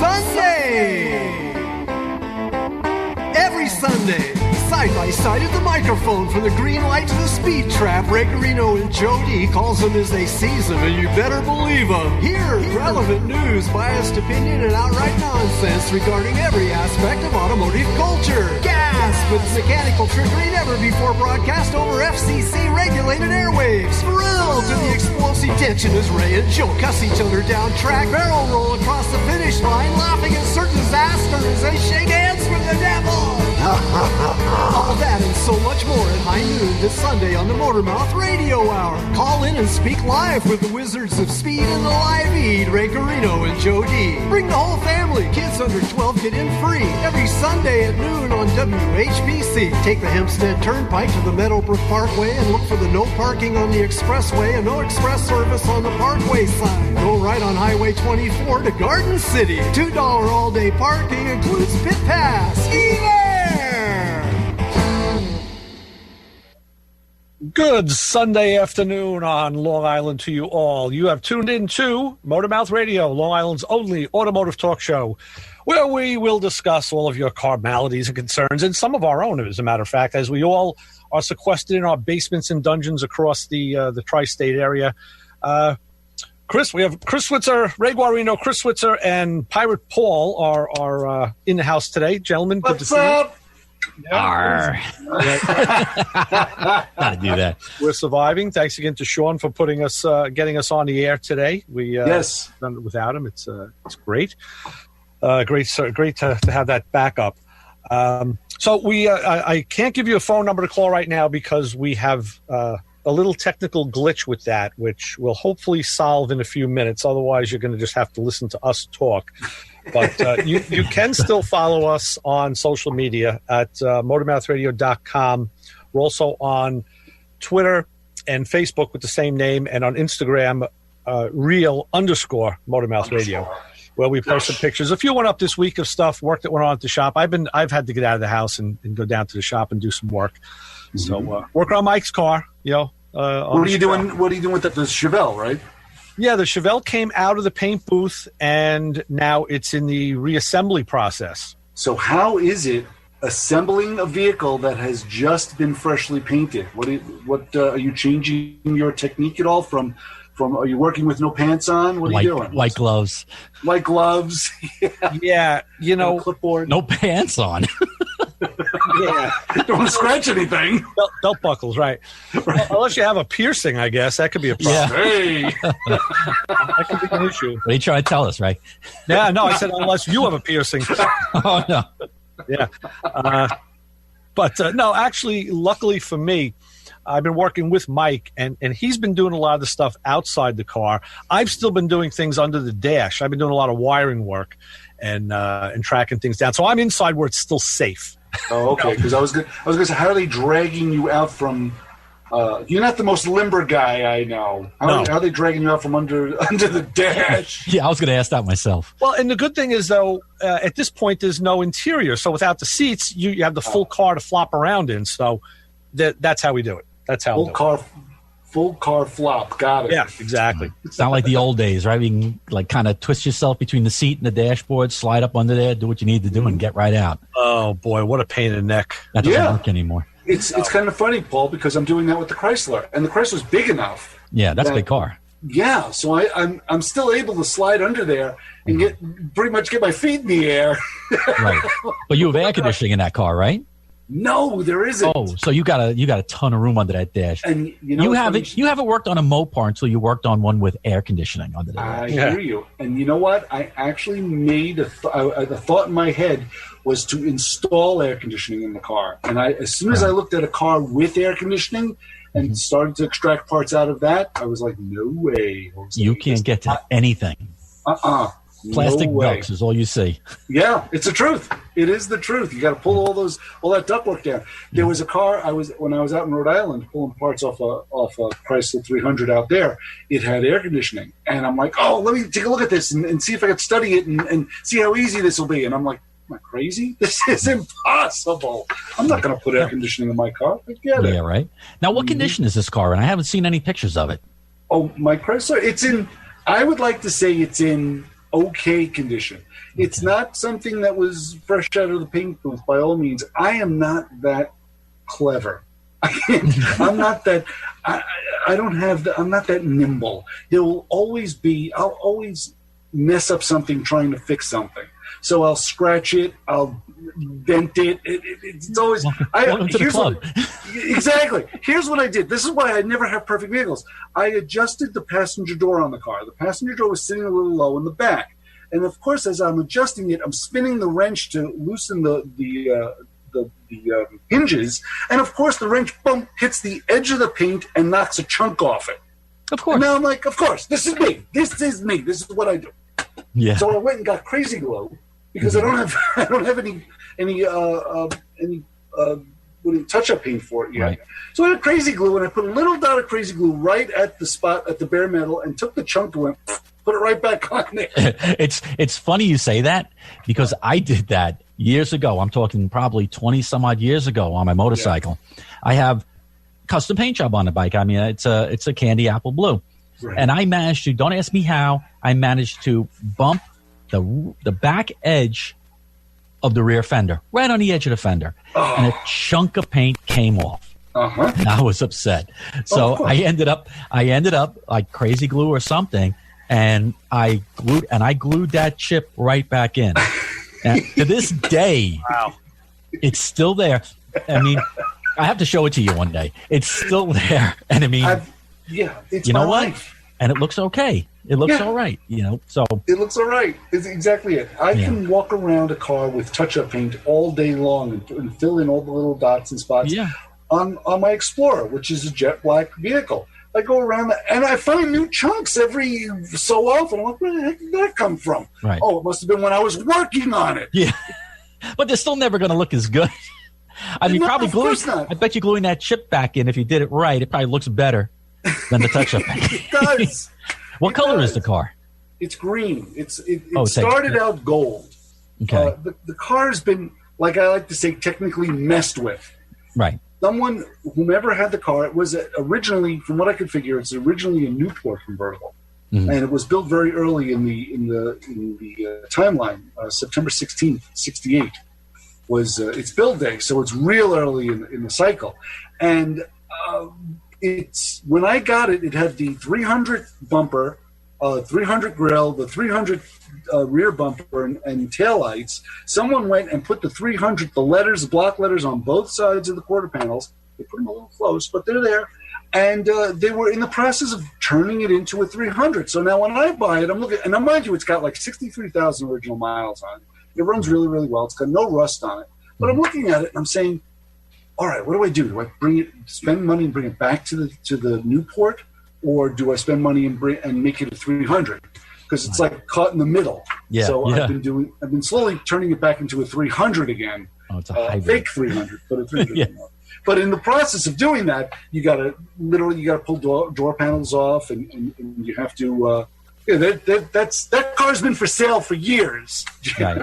Sunday! Every Sunday, side by side at the microphone, from the green light to the speed trap, Ray Garino and Joe D calls them as they seize them, and you better believe them. Hear relevant news, biased opinion, and outright nonsense regarding every aspect of automotive culture. Gasp with mechanical trickery never before broadcast over FCC-regulated airwaves. Thrilled to the explosive tension as Ray and Joe cuss each other down track, barrel roll across the finish line, laughing at certain disasters as they shake hands with the devil. All that and so much more at high noon this Sunday on the Motormouth Radio Hour. Call in and speak live with the Wizards of Speed and the Live Eat, Ray Garino and Joe D. Bring the whole family. Kids under 12 get in free every Sunday at noon on WHBC. Take the Hempstead Turnpike to the Meadowbrook Parkway and look for the no parking on the expressway and no express service on the Parkway sign. Go right on Highway 24 to Garden City. $2 all-day parking includes pit pass. Good Sunday afternoon on Long Island to you all. You have tuned in to Motormouth Radio, Long Island's only automotive talk show, where we will discuss all of your car maladies and concerns, and some of our own, as a matter of fact, as we all are sequestered in our basements and dungeons across the tri-state area. Chris, we have Chris Switzer, Ray Guarino, Chris Switzer, and Pirate Paul are in the house today. Gentlemen, good to see you. Gotta do that. We're surviving. Thanks again to Sean for getting us on the air today. We yes, done it without him. It's great, great to have that backup. So I can't give you a phone number to call right now because we have a little technical glitch with that, which we'll hopefully solve in a few minutes. Otherwise, you're going to just have to listen to us talk. But you can still follow us on social media at motormouthradio.com. We're also on Twitter and Facebook with the same name, and on Instagram, real_Motormouth Radio, where we post some pictures. A few went up this week of stuff, work that went on at the shop. I've had to get out of the house and go down to the shop and do some work. Mm-hmm. So working on Mike's car, what are you doing? What are you doing with the Chevelle, right? Yeah, the Chevelle came out of the paint booth, and now it's in the reassembly process. So how is it assembling a vehicle that has just been freshly painted? What are you changing your technique at all? From are you working with no pants on? What are you doing? White gloves. White gloves. Yeah, clipboard. No pants on. Yeah, don't want to scratch anything. Belt buckles, right? Well, unless you have a piercing, I guess that could be a problem. Yeah. Hey, that could be an issue. What are you trying to tell us, right? Yeah, no, I said unless you have a piercing. Oh no. Yeah, but no, actually, luckily for me, I've been working with Mike, and he's been doing a lot of the stuff outside the car. I've still been doing things under the dash. I've been doing a lot of wiring work and tracking things down. So I'm inside where it's still safe. Oh, okay. Because I was going to say, how are they dragging you out from? You're not the most limber guy I know. How are they dragging you out from under the dash? Yeah, I was going to ask that myself. Well, and the good thing is, though, at this point, there's no interior. So without the seats, you have the full car to flop around in. So that's how we do it. That's how full car flop. Got it. Yeah, exactly. It's not like the old days, right? You can kind of twist yourself between the seat and the dashboard, slide up under there, do what you need to do, and get right out. Oh boy, what a pain in the neck. That doesn't work anymore. It's kind of funny, Paul, because I'm doing that with the Chrysler, and the Chrysler's big enough. Yeah, that's a big car. Yeah, so I'm still able to slide under there and pretty much get my feet in the air. Right, but you have air conditioning in that car, right? No, there isn't. Oh, so you got a ton of room under that dash. And you haven't worked on a Mopar until you worked on one with air conditioning under there. I hear you. And you know what? I actually made the thought in my head was to install air conditioning in the car. And as soon as I looked at a car with air conditioning and started to extract parts out of that, I was like, no way. You can't get to anything. Plastic ducts is all you see. Yeah, it's the truth. It is the truth. You got to pull all that ductwork down. There was a car when I was out in Rhode Island pulling parts off a Chrysler 300 out there. It had air conditioning, and I'm like, oh, let me take a look at this and see if I can study it and see how easy this will be. And I'm like, am I crazy? This is impossible. I'm not going to put air conditioning in my car. Forget it. Yeah, right. Now, what condition is this car in? I haven't seen any pictures of it. Oh, my Chrysler. It's in. I would like to say it's in okay condition. It's not something that was fresh out of the paint booth by all means. I am not that clever. I'm not that. I don't have. I'm not that nimble. There will always be. I'll always mess up something trying to fix something. So I'll scratch it. I'll dent it. It's always. Welcome to the club. Exactly. Here's what I did. This is why I never have perfect vehicles. I adjusted the passenger door on the car. The passenger door was sitting a little low in the back, and of course, as I'm adjusting it, I'm spinning the wrench to loosen the hinges, and of course the wrench hits the edge of the paint and knocks a chunk off it. Of course. And now I'm like, of course, this is me. This is me. This is what I do. Yeah. So I went and got Crazy Glue because I don't have any touch-up paint for it yet. Right. So I had Crazy Glue, and I put a little dot of Crazy Glue right at the spot at the bare metal, and took the chunk and went, put it right back on there. It's funny you say that because I did that years ago. I'm talking probably 20 some odd years ago on my motorcycle. Yeah. I have custom paint job on the bike. I mean, it's a candy apple blue. Right. And I managed to, don't ask me how, I managed to bump the back edge of the rear fender, right on the edge of the fender. Oh. And a chunk of paint came off. Uh-huh. And I was upset. So I ended up like Crazy Glue or something, and I glued that chip right back in. And to this day, wow, it's still there. I mean, I have to show it to you one day. It's still there. And I mean, it's you know what? Life. And it looks okay. It looks all right, so. It looks all right. It's exactly it. I can walk around a car with touch-up paint all day long and fill in all the little dots and spots on my Explorer, which is a jet black vehicle. I go around and I find new chunks every so often. I'm like, where the heck did that come from? Right. Oh, it must have been when I was working on it. Yeah. But they're still never going to look as good. I mean, probably gluing. I bet you gluing that chip back in, if you did it right, it probably looks better than the touch-up paint. It does. What color is the car? It's green. It started out gold. Okay. The car's been, like I like to say, technically messed with. Right. Whomever had the car, it was originally, from what I could figure, it's originally a Newport convertible, and it was built very early in the timeline. September 16th, '68 was its build day, so it's real early in the cycle. And it's when I got it, it had the 300 bumper, 300 grill, the 300 rear bumper and taillights. Someone went and put the 300, the block letters on both sides of the quarter panels. They put them a little close, but they're there. And they were in the process of turning it into a 300. So now when I buy it, I'm looking, and mind you, it's got like 63,000 original miles on it. It runs really, really well. It's got no rust on it. But I'm looking at it and I'm saying, all right, what do I do? Do I spend money and bring it back to the Newport, or do I spend money and make it a 300? Because it's like caught in the middle. Yeah, so I've been slowly turning it back into a 300 again. Oh, it's a hybrid. Fake 300, but a 300. But in the process of doing that, you got to pull door panels off, and you have to. That car's been for sale for years. Right.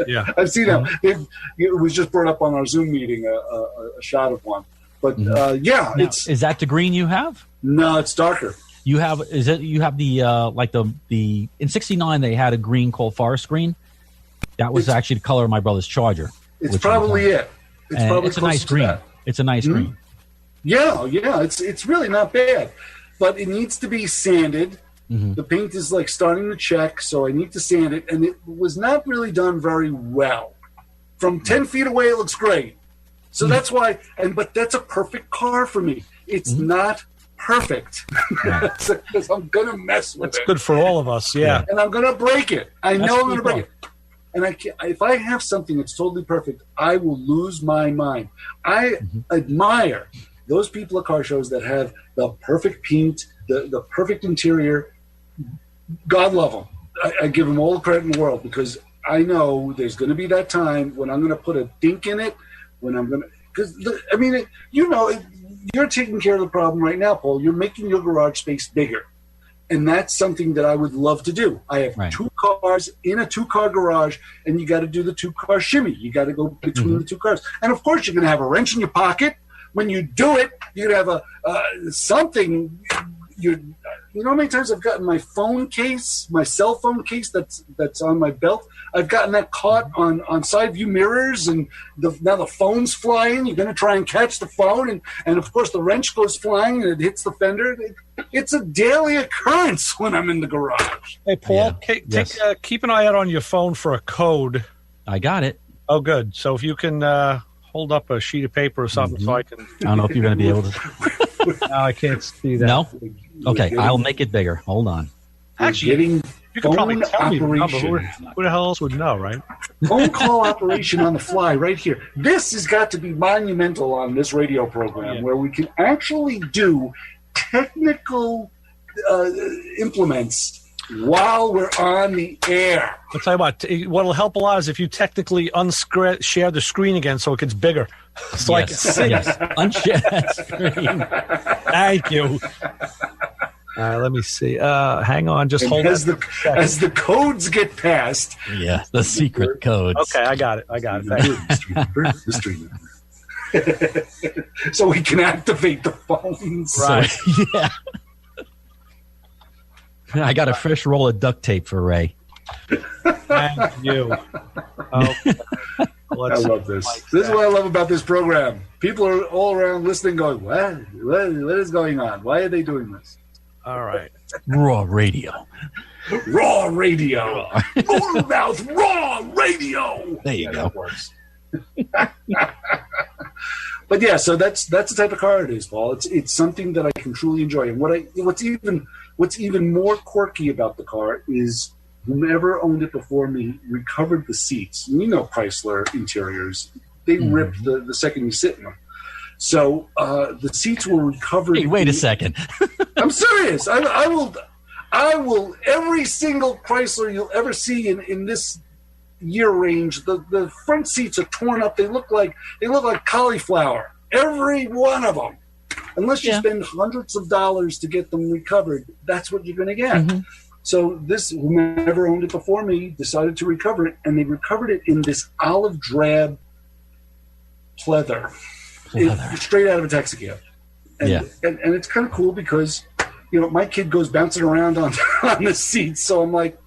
Yeah, I've seen them. It was just brought up on our Zoom meeting, a shot of one. But now, is that the green you have? No, it's darker. You have the in '69 they had a green called forest green. That was actually the color of my brother's Charger. It's probably it. It's a nice green. It's a nice green. Yeah, it's really not bad, but it needs to be sanded. Mm-hmm. The paint is like starting to check, so I need to sand it, and it was not really done very well. From 10 feet away, it looks great. So that's why, but that's a perfect car for me. It's not perfect because I'm gonna mess with it. That's good for all of us, yeah. And I'm gonna break it. I know I'm gonna break it. And if I have something that's totally perfect, I will lose my mind. I admire those people at car shows that have the perfect paint, the perfect interior. God love them. I give them all the credit in the world, because I know there's going to be that time when I'm going to put a dink in it, when I'm going to, because you're taking care of the problem right now, Paul. You're making your garage space bigger. And that's something that I would love to do. I have 2 cars in a 2-car garage, and you got to do the 2-car shimmy. You got to go between the 2 cars. And of course, you're going to have a wrench in your pocket. When you do it, you're going to have something. you know how many times I've gotten my phone case, my cell phone case that's on my belt? I've gotten that caught on side view mirrors, and now the phone's flying. You're going to try and catch the phone, and of course the wrench goes flying and it hits the fender. It's a daily occurrence when I'm in the garage. Hey, Paul, keep an eye out on your phone for a code. I got it. Oh, good. So if you can hold up a sheet of paper or something so I can... I don't know if you're going to be able to... No, I can't see that. No? Okay, I'll make it bigger. Hold on. Actually, you could probably tell me the number. Who the hell else would know, right? Phone call operation on the fly right here. This has got to be monumental on this radio program where we can actually do technical implements while we're on the air. I'll tell you what'll help a lot is if you technically share the screen again so it gets bigger. So I can see. Yes, unshare that screen. Thank you. Let me see. Hang on. Just hold as the codes get passed. Yeah, the secret codes. Okay, I got it. So we can activate the phones. Right. So, yeah. I got a fresh roll of duct tape for Ray. Thank you. Okay. I love this. This is what I love about this program. People are all around listening going, what is going on? Why are they doing this? All right. Raw radio. Raw radio. Motormouth Raw radio. There you go. Works. But yeah, so that's the type of car it is, Paul. It's something that I can truly enjoy. And what's even more quirky about the car is whomever owned it before me recovered the seats. And you know Chrysler interiors. They rip the second you sit in them. So the seats were recovered. Hey, wait a second. I'm serious. I will every single Chrysler you'll ever see in this year range, the front seats are torn up. They look like cauliflower. Every one of them. Unless you spend hundreds of dollars to get them recovered, that's what you're going to get. Mm-hmm. So whomever owned it before me decided to recover it, and they recovered it in this olive drab pleather. Straight out of a taxi cab. And it's kind of cool because, my kid goes bouncing around on the seats, so I'm like,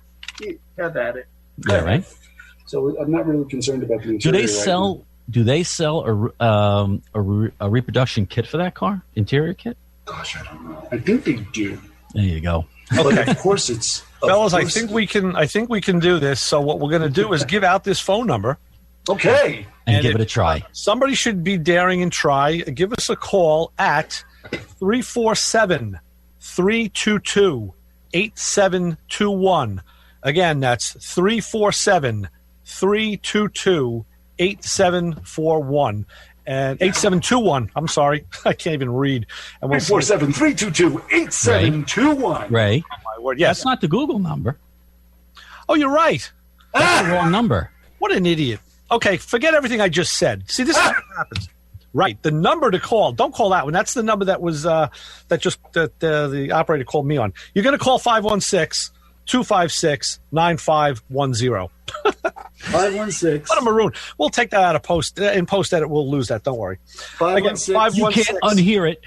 have at it. Yeah, right. So I'm not really concerned about the interior. Do they sell a reproduction kit for that car? Interior kit? Gosh, I don't know. I think they do. There you go. But of course it's fellas. I think we can do this. So what we're going to do is give out this phone number. Okay. And give it a try. Somebody should be daring and try. Give us a call at 347-322-8721. Again, that's 347-322-8741. And 8721. I'm sorry. I can't even read. And 347-322-8721. Ray. Oh, my word. Yes. That's not the Google number. Oh, you're right. That's the wrong number. What an idiot. Okay, forget everything I just said. See, this is what happens. Right, the number to call. Don't call that one. That's the number that was the operator called me on. You're going to call 516-256-9510. 516. What a maroon. We'll take that out of post. In post edit, we'll lose that. Don't worry. 516. You can't unhear it.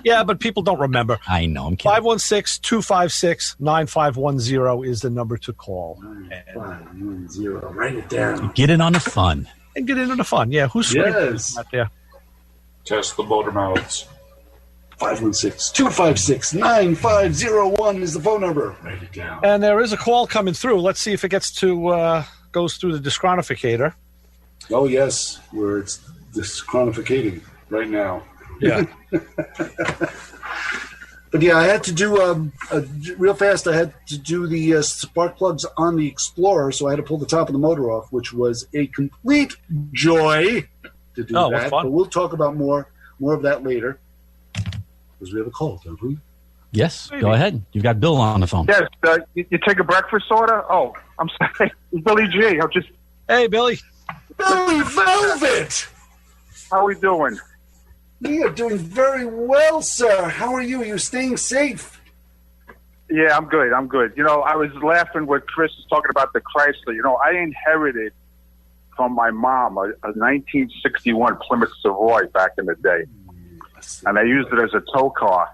Yeah, but people don't remember. I know. I'm kidding. 516-256-9510 is the number to call. 9510. Write it down. Get in on the fun. And get into the fun. Yeah, who's out there? Test the motor mouths. 516-256-9501 is the phone number. Write it down. And there is a call coming through. Let's see if it gets to goes through the disqualificator. Oh yes, where it's disqualificating right now. Yeah. But yeah, I had to do real fast. I had to do the spark plugs on the Explorer, so I had to pull the top of the motor off, which was a complete joy to do that. But we'll talk about more of that later. Because we have a call, don't we? Yes, go ahead. You've got Bill on the phone. Yes, you take a breakfast order? Oh, I'm sorry. It's Billy G. Hey, Billy. Billy Velvet! How are we doing? We are doing very well, sir. How are you? Are you staying safe? Yeah, I'm good. I was laughing when Chris was talking about the Chrysler. I inherited from my mom a 1961 Plymouth Savoy back in the day. And I used it as a tow car.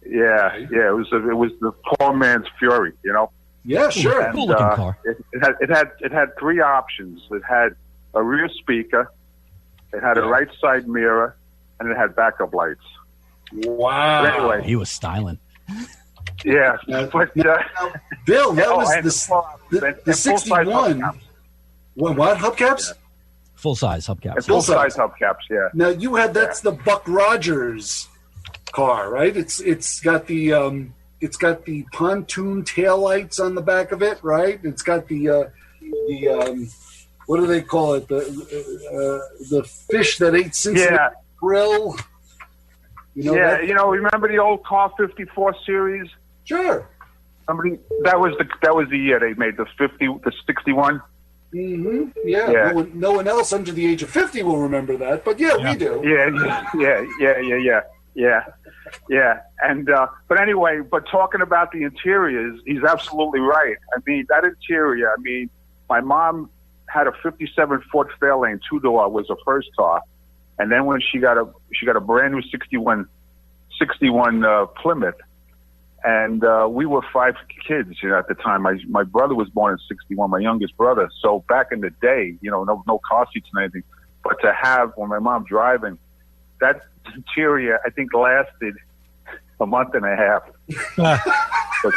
Yeah. It was the poor man's Fury, you know. Yeah, sure. And, Cool looking car. It had three options. It had a rear speaker, it had a right side mirror, and it had backup lights. Wow. But anyway, He was styling. yeah. But Bill, that was the full-size 61. hubcaps. What hubcaps? Full size hubcaps. Full-size hubcaps, yeah. Now you had that's the Buck Rogers car, right? It's got the pontoon taillights on the back of it, right? It's got the what do they call it? The fish that ate Cincinnati grill. You know remember the old Car 54 series? Sure. That was the year they made the 61. Mm-hmm. Yeah. No one else under the age of 50 will remember that, but we do. Yeah. And but anyway, talking about the interiors, he's absolutely right. I mean, that interior. I mean, my mom had a 57 Ford Fairlane 2-door was her first car, and then when she got a brand new 61 Plymouth, and we were 5 kids, at the time. My brother was born in 61, my youngest brother. So back in the day, no car seats and anything, but to have when my mom driving, that interior I think lasted a month and a half. But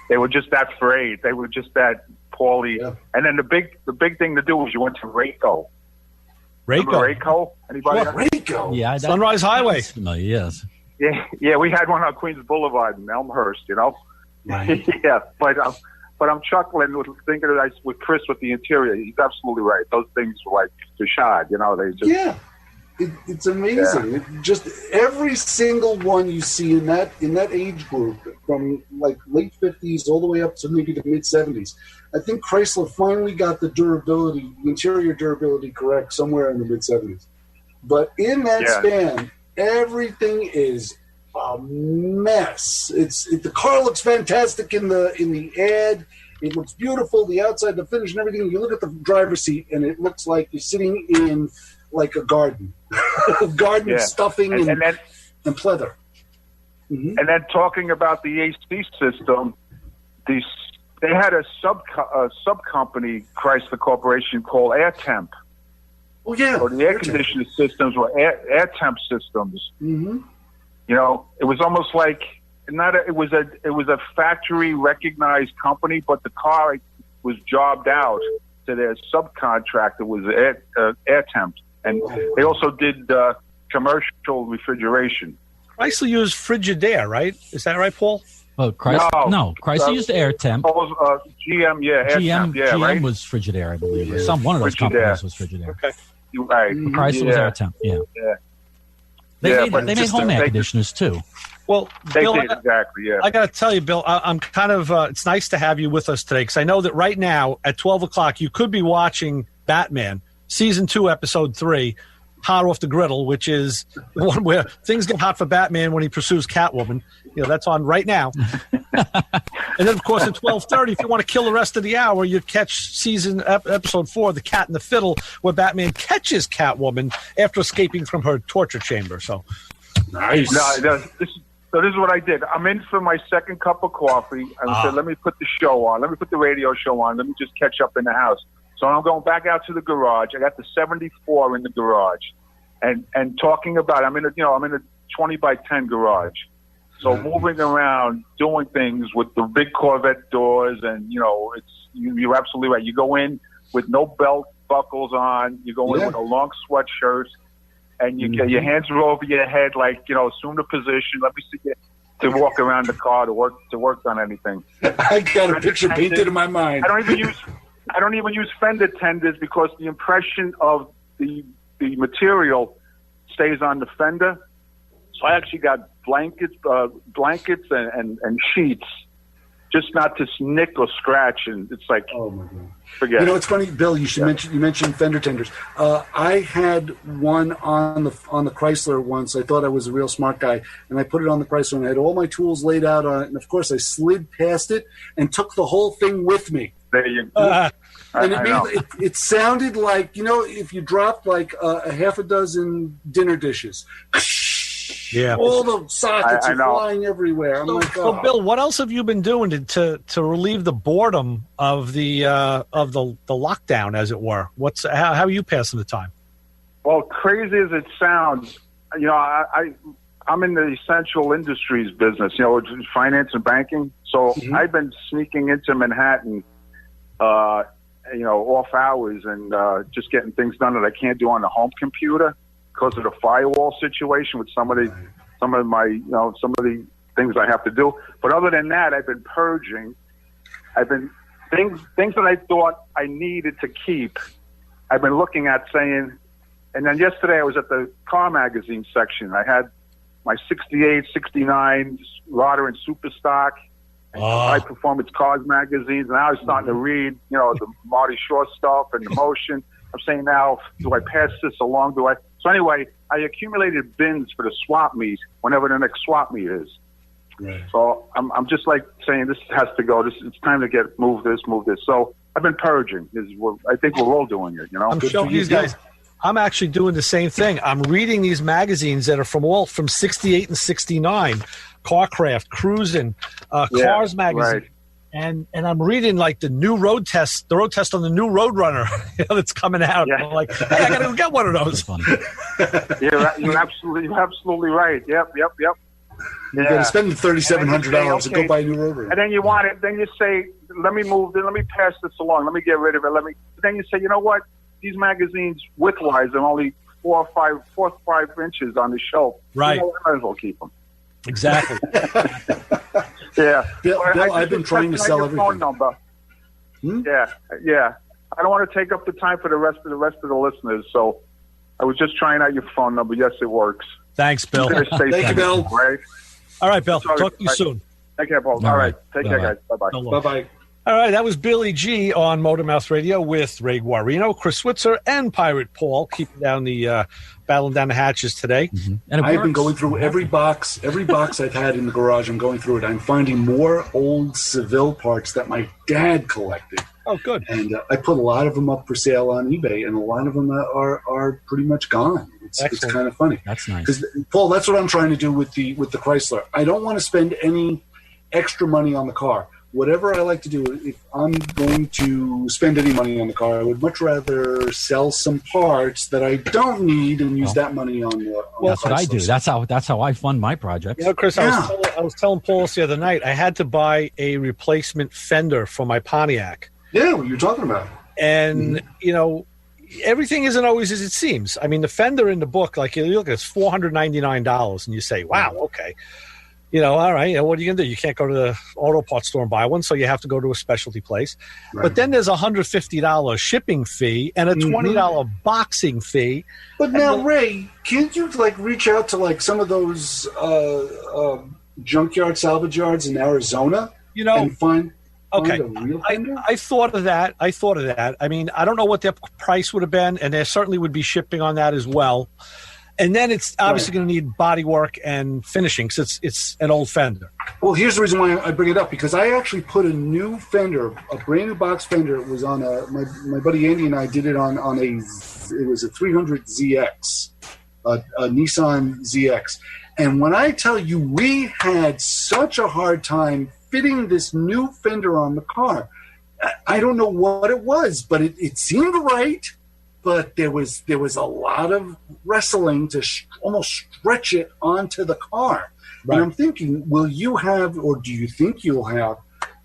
they were just that frayed. They were just that poorly. Yeah. And then the big thing to do was you went to Rayco. Rayco? Anybody? Rayco? Yeah, Sunrise Highway. Yes. Yeah, we had one on Queens Boulevard in Elmhurst, Right. Yeah, but I'm chuckling thinking with Chris with the interior. He's absolutely right. Those things were like facade, they just it's amazing. It just every single one you see in that age group from like late 50s all the way up to maybe the mid 70s. I think Chrysler finally got the interior durability correct somewhere in the mid 70s. But in that span, everything is a mess. The car looks fantastic in the ad. It looks beautiful, the outside, the finish, and everything. You look at the driver's seat, and it looks like you're sitting in like a garden, stuffing and pleather. Mm-hmm. And then talking about the AC system, they had a sub company, Chrysler Corporation, called Air Temp. Oh yeah. So the air conditioning systems were air temp systems. Mm-hmm. It was almost like it was a factory recognized company, but the car was jobbed out to their subcontractor was air temp, and they also did commercial refrigeration. Chrysler used Frigidaire, right? Is that right, Paul? Oh, Chrysler? No, Chrysler used air temp. GM, Air Temp, GM right? was Frigidaire, I believe. Or one of those companies was Frigidaire. Okay. Right. Chrysler was air temp, They made home air conditioners, too. Well, they Bill, did, exactly, yeah. I got to tell you, Bill, I'm kind of it's nice to have you with us today because I know that right now at 12 o'clock you could be watching Batman, Season 2, Episode 3, Hot Off the Griddle, which is the one where things get hot for Batman when he pursues Catwoman. That's on right now. And then, of course, at 12:30, if you want to kill the rest of the hour, you catch Episode 4, The Cat and the Fiddle, where Batman catches Catwoman after escaping from her torture chamber. So nice. So this is what I did. I'm in for my second cup of coffee. I said, let me put the show on. Let me put the radio show on. Let me just catch up in the house. So I'm going back out to the garage. I got the 74 in the garage, and talking about I'm in a 20 by 10 garage. So moving around, doing things with the big Corvette doors, and you're absolutely right. You go in with no belt buckles on. You go in with a long sweatshirt. And you get your hands are over your head, like assume the position. Let me see you to walk around the car to work on anything. I got a picture painted in my mind. I don't even use fender tenders because the impression of the material stays on the fender. So I actually got blankets and sheets, just not to nick or scratch. And it's like, oh my God. Forget. It's funny, Bill. You mentioned fender tenders. I had one on the Chrysler once. I thought I was a real smart guy, and I put it on the Chrysler, and I had all my tools laid out on it. And of course, I slid past it and took the whole thing with me. There you go. And it sounded like if you dropped like a half a dozen dinner dishes. Yeah. All the sockets I are know. flying everywhere. I'm like, So, oh. Bill, what else have you been doing to relieve the boredom of the lockdown, as it were? How are you passing the time? Well, crazy as it sounds, I'm in the essential industries business, finance and banking. So I've been sneaking into Manhattan, off hours and just getting things done that I can't do on the home computer because of the firewall situation with some of the things I have to do. But other than that, I've been purging. I've been things that I thought I needed to keep. I've been looking at saying, and then yesterday I was at the car magazine section. I had my 68, 69 Roder and Superstock, high performance cars magazines, and I was starting to read, the Marty Shaw stuff and the Motion. I'm saying now, do I pass this along? So anyway, I accumulated bins for the swap meet whenever the next swap meet is. Right. So I'm just like saying this has to go. It's time to move this. So I've been purging. I think we're all doing it. I'm showing these guys. I'm actually doing the same thing. I'm reading these magazines that are from 68 and 69, Carcraft, Cruisin', Cars magazine. Right. And I'm reading like the road test on the new Roadrunner that's coming out. Yeah. I'm like, hey, I got to go get one of those. Funny. You're absolutely right. Yep. You're going to spend $3,700 to go buy a new Roadrunner. And then you want it. Then you say, let me move. Let me pass this along. Let me get rid of it. Then you say, you know what? These magazines, width-wise, are only 4 or 5 inches on the shelf. Right. I might as well keep them. Exactly. Yeah. Bill, I've been trying to sell everything. Phone number. Yeah. I don't want to take up the time for the rest of the listeners, so I was just trying out your phone number. Yes, it works. Thanks, Bill. Thank you, Bill. Right? All right, Bill. Sorry. Talk to you soon. Take care, Paul. All right. Take care, guys. Bye-bye. Bye-bye. All right, that was Billy G on Motor Mouth Radio with Ray Guarino, Chris Switzer, and Pirate Paul, keeping down battling down the hatches today. Mm-hmm. And I've been going through every box I've had in the garage. I'm going through it. I'm finding more old Seville parts that my dad collected. Oh, good. And I put a lot of them up for sale on eBay, and a lot of them are pretty much gone. It's kind of funny. That's nice. Because, Paul, that's what I'm trying to do with the Chrysler. I don't want to spend any extra money on the car. Whatever I like to do, if I'm going to spend any money on the car, I would much rather sell some parts that I don't need and use that money on the that's what I do. That's how I fund my projects. Chris, I was telling Paul the other night, I had to buy a replacement fender for my Pontiac. Yeah, what you're talking about. And, everything isn't always as it seems. I mean, the fender in the book, like you look, it's $499, and you say, wow, okay. All right, what are you going to do? You can't go to the auto parts store and buy one, so you have to go to a specialty place. Right. But then there's a $150 shipping fee and a $20 boxing fee. But now, Ray, can't you, reach out to, some of those junkyard salvage yards in Arizona and find a real fender? I thought of that. I mean, I don't know what their price would have been, and there certainly would be shipping on that as well. And then it's obviously going to need body work and finishing because it's an old fender. Well, here's the reason why I bring it up, because I actually put a new fender, a brand new box fender. It was on my buddy Andy and I did it on it was a 300ZX, a Nissan ZX. And when I tell you we had such a hard time fitting this new fender on the car, I don't know what it was, but it seemed right. But there was a lot of wrestling to almost stretch it onto the car. Right. And I'm thinking, will you have, or do you think you'll have,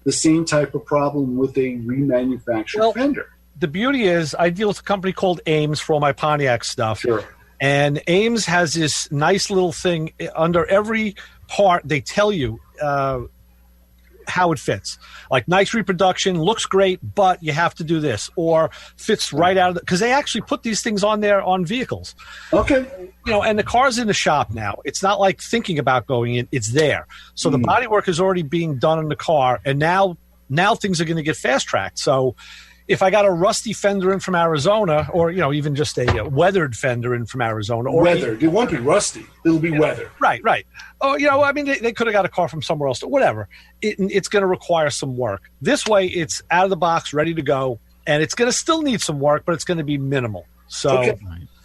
the same type of problem with a remanufactured fender? The beauty is I deal with a company called Ames for all my Pontiac stuff. Sure. And Ames has this nice little thing under every part. They tell you how it fits. Like nice reproduction, looks great, but you have to do this, or fits right out of because they actually put these things on there on vehicles. Okay. And the car's in the shop now. It's not like thinking about going in, it's there. So the body work is already being done in the car, and now things are going to get fast tracked. So if I got a rusty fender in from Arizona, or even just a weathered fender in from Arizona, or weathered, it won't be rusty; it'll be weathered. Right. Oh, I mean, they could have got a car from somewhere else, or whatever. It's going to require some work. This way, it's out of the box, ready to go, and it's going to still need some work, but it's going to be minimal. So,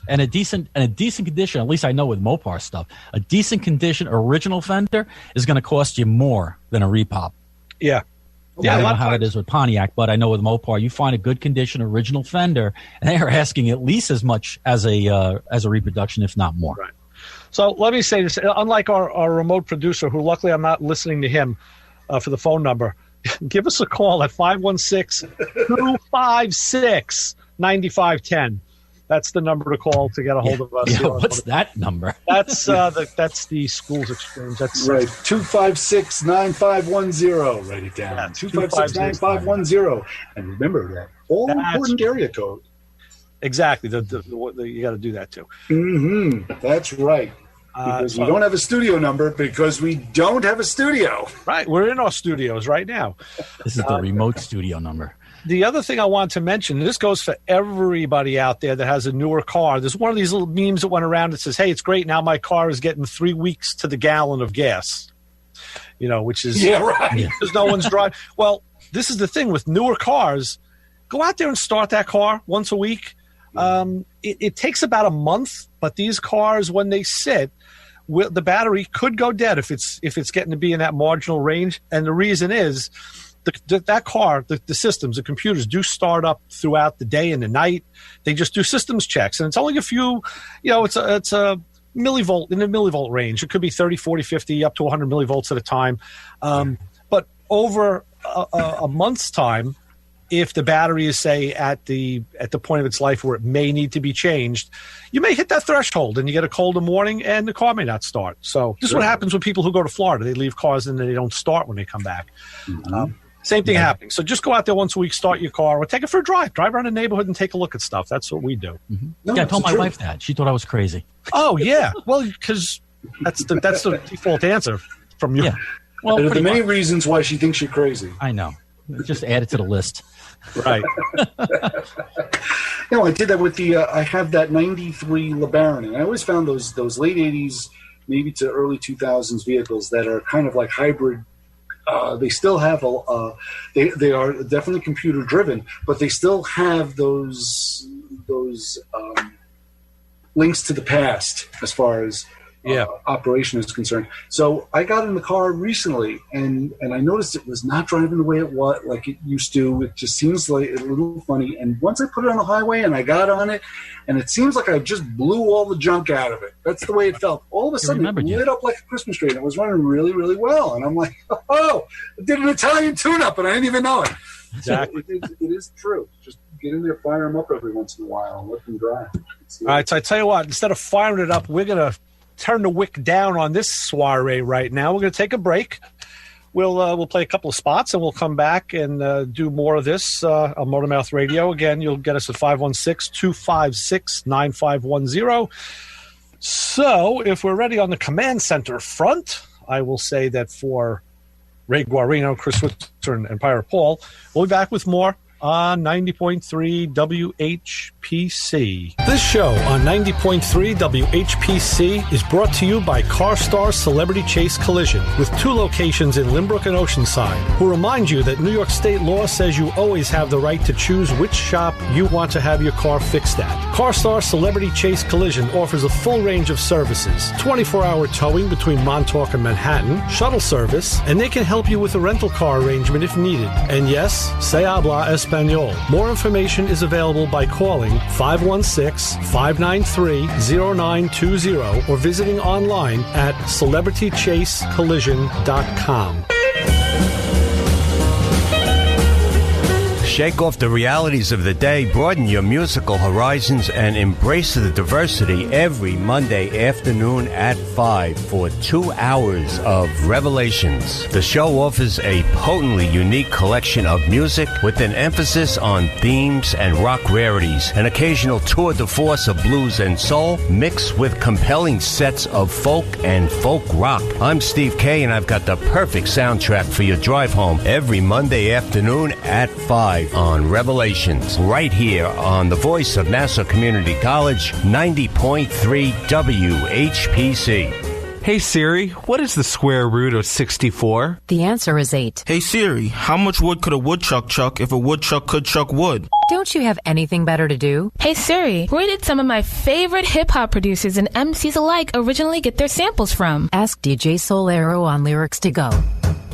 And a decent condition, at least I know with Mopar stuff, a decent condition original fender is going to cost you more than a repop. Yeah. Yeah, I don't know how it is with Pontiac, but I know with Mopar, you find a good condition original fender, and they are asking at least as much as a reproduction, if not more. Right. So let me say this: unlike our remote producer, who luckily I'm not listening to him for the phone number, give us a call at 516-256-9510. That's the number to call to get a hold of us. Yeah, what's that number? That's the school's exchange. That's right. 256-9510. Write it down. Yeah, 256-9510. And remember that all-important area code. Exactly. You got to do that too. Mm-hmm. That's right. Because we don't have a studio number because we don't have a studio. Right. We're in our studios right now. This is the remote studio number. The other thing I want to mention, and this goes for everybody out there that has a newer car. There's one of these little memes that went around that says, hey, it's great. Now my car is getting 3 weeks to the gallon of gas, which is because no one's driving. Well, this is the thing with newer cars. Go out there and start that car once a week. It takes about a month, but these cars, when they sit, the battery could go dead if it's getting to be in that marginal range. And the reason is that car, the systems, the computers do start up throughout the day and the night. They just do systems checks, and it's only a few, it's a millivolt, in the millivolt range. It could be 30, 40, 50, up to 100 millivolts at a time. But over a month's time, if the battery is, say, at the point of its life where it may need to be changed, you may hit that threshold and you get a colder morning and the car may not start. So this is what happens with people who go to Florida. They leave cars and they don't start when they come back. Mm-hmm. Same thing happening. So just go out there once a week, start your car, or take it for a drive. Drive around the neighborhood and take a look at stuff. That's what we do. Mm-hmm. No, I told my wife that. She thought I was crazy. Oh, yeah. Well, because that's the default answer from you. Yeah. Well, the many reasons why she thinks you're crazy. I know. Just add it to the list. Right. I did that with I have that 93 LeBaron, and I always found those late 80s, maybe to early 2000s vehicles that are kind of like hybrid. They still have they are definitely computer driven, but they still have those links to the past as far as operation is concerned. So I got in the car recently, and I noticed it was not driving the way it was like it used to. It just seems like a little funny. And once I put it on the highway and I got on it, and it seems like I just blew all the junk out of it. That's the way it felt. All of a sudden, it lit up like a Christmas tree, and it was running really, really well. And I'm like, oh, I did an Italian tune-up, and I didn't even know it. Exactly. So it is true. Just get in there, fire them up every once in a while, and let them drive. All right, so I tell you what, instead of firing it up, we're going to turn the wick down on this soiree right now. We're going to take a break. We'll play a couple of spots, and we'll come back and do more of this on Motormouth Radio. Again, you'll get us at 516-256-9510. So if we're ready on the command center front, I will say that for Ray Guarino, Chris Switzer, and Pirate Paul, we'll be back with more on 90.3 WHPC. This show on 90.3 WHPC is brought to you by CarStar Celebrity Chase Collision, with 2 locations in Limbrook and Oceanside, who remind you that New York State law says you always have the right to choose which shop you want to have your car fixed at. CarStar Celebrity Chase Collision offers a full range of services: 24-hour towing between Montauk and Manhattan, shuttle service, and they can help you with a rental car arrangement if needed. And yes, se habla Espanol. More information is available by calling 516-593-0920 or visiting online at celebritychasecollision.com. Shake off the realities of the day, broaden your musical horizons, and embrace the diversity every Monday afternoon at 5 for 2 hours of Revelations. The show offers a potently unique collection of music with an emphasis on themes and rock rarities, an occasional tour de force of blues and soul, mixed with compelling sets of folk and folk rock. I'm Steve K, and I've got the perfect soundtrack for your drive home every Monday afternoon at 5 on Revelations, right here on the voice of Nassau Community College, 90.3 WHPC. Hey Siri, what is the square root of 64? The answer is 8. Hey Siri, how much wood could a woodchuck chuck if a woodchuck could chuck wood? Don't you have anything better to do? Hey Siri, where did some of my favorite hip-hop producers and MCs alike originally get their samples from? Ask DJ Solero on Lyrics to Go.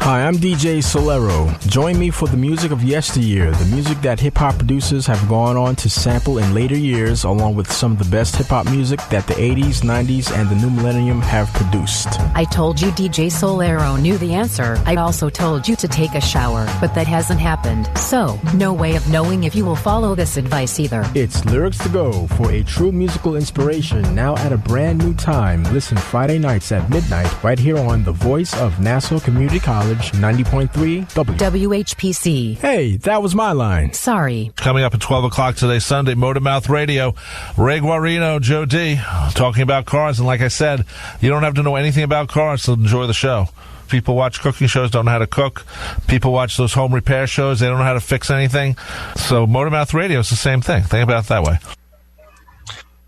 Hi, I'm DJ Solero. Join me for the music of yesteryear, the music that hip-hop producers have gone on to sample in later years, along with some of the best hip-hop music that the 80s, 90s, and the new millennium have produced. I told you DJ Solero knew the answer. I also told you to take a shower, but that hasn't happened. So, no way of knowing if you will follow this advice either. It's Lyrics to Go for a true musical inspiration, now at a brand new time. Listen Friday nights at midnight, right here on the voice of Nassau Community College, 90.3 WHPC. Hey, that was my line. Sorry. Coming up at 12 o'clock today, Sunday, Motormouth Radio, Ray Guarino, Joe D, talking about cars. And like I said, you don't have to know anything about cars to enjoy the show. People watch cooking shows, don't know how to cook. People watch those home repair shows, they don't know how to fix anything. So Motormouth Radio is the same thing. Think about it that way.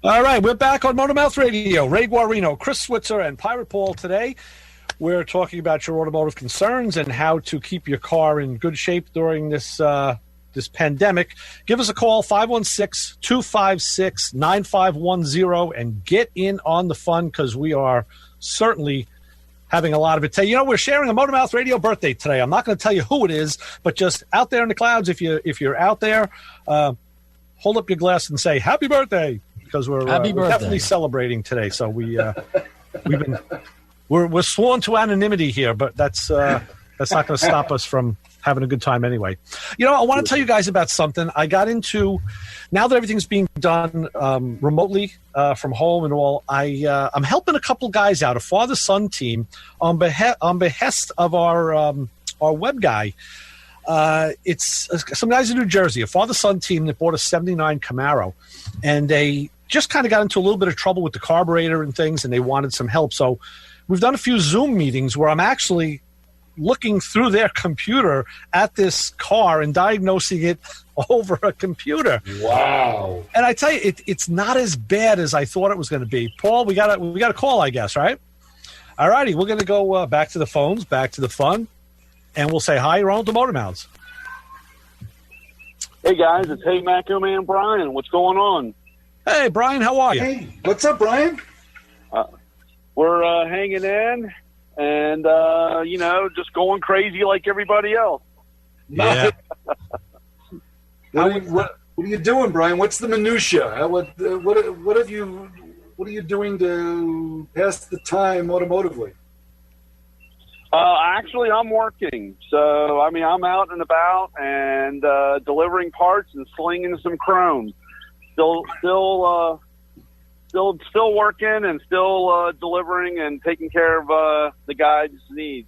All right, we're back on Motormouth Radio. Ray Guarino, Chris Switzer, and Pirate Paul today. We're talking about your automotive concerns and how to keep your car in good shape during this this pandemic. Give us a call, 516-256-9510, and get in on the fun because we are certainly having a lot of it today. You know, we're sharing a Motormouth Radio birthday today. I'm not going to tell you who it is, but just out there in the clouds, if you're out there, hold up your glass and say happy birthday because we're definitely celebrating today. So we're sworn to anonymity here, but that's not going to stop us from having a good time anyway. You know, I want to tell you guys about something I got into. Now that everything's being done remotely from home and all, I'm helping a couple guys out, a father-son team, on behest of our web guy. It's some guys in New Jersey, a father-son team that bought a 79 Camaro, and they just kind of got into a little bit of trouble with the carburetor and things, and they wanted some help. So we've done a few Zoom meetings where I'm actually looking through their computer at this car and diagnosing it over a computer. Wow. And I tell you, it's not as bad as I thought it was going to be. Paul, we got a call, I guess, right? All righty, we're going to go back to the phones, back to the fun, and we'll say hi. You're on the Motor Mouths. Hey, guys, it's Hey Macho Man Brian. What's going on? Hey, Brian, how are you? Hey, what's up, Brian? We're hanging in and, just going crazy like everybody else. Yeah. What are you doing, Brian? What's the minutia? What are you doing to pass the time automotively? Actually, I'm working. So, I'm out and about and delivering parts and slinging some chrome. Still working and still delivering and taking care of the guys' needs.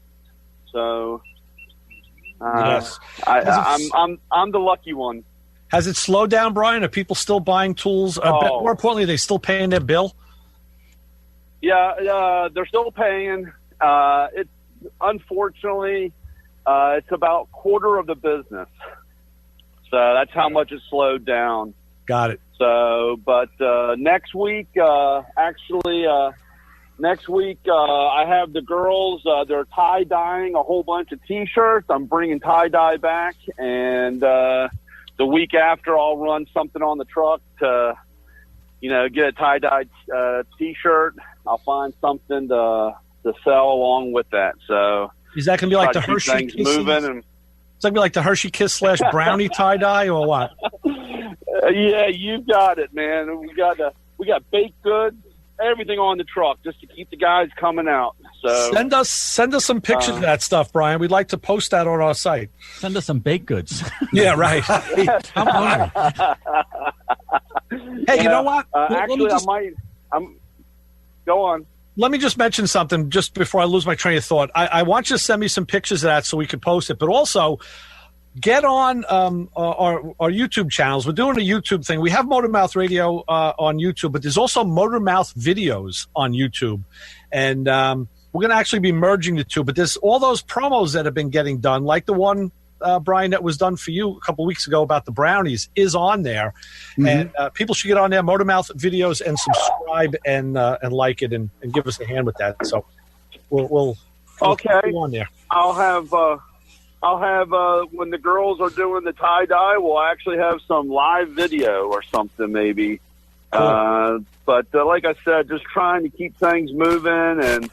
So, yes, I'm the lucky one. Has it slowed down, Brian? Are people still buying tools? More importantly, are they still paying their bill? Yeah, they're still paying. It's unfortunately it's about quarter of the business. So that's how much it's slowed down. Got it. So, but next week, I have the girls, they're tie-dyeing a whole bunch of T-shirts. I'm bringing tie-dye back, and the week after I'll run something on the truck to, get a tie-dyed T-shirt. I'll find something to sell along with that. So is that going to be like the Hershey Kiss? Is that going to be like the Hershey Kiss / brownie tie-dye or what? Yeah, you got it, man. We got baked goods, everything on the truck just to keep the guys coming out. So send us some pictures of that stuff, Brian. We'd like to post that on our site. Send us some baked goods. Yeah, right. I'm hungry. Hey, you know what? Go on. Let me just mention something just before I lose my train of thought. I want you to send me some pictures of that so we can post it, but also get on our YouTube channels. We're doing a YouTube thing. We have Motormouth Radio on YouTube, but there's also Motormouth videos on YouTube. And we're going to actually be merging the two. But there's all those promos that have been getting done, like the one, Brian, that was done for you a couple of weeks ago about the brownies is on there. Mm-hmm. And people should get on there, Motormouth videos, and subscribe and like it and give us a hand with that. So we'll okay. on there. I'll have I'll have when the girls are doing the tie dye, we'll actually have some live video or something maybe. Cool. But like I said, just trying to keep things moving, and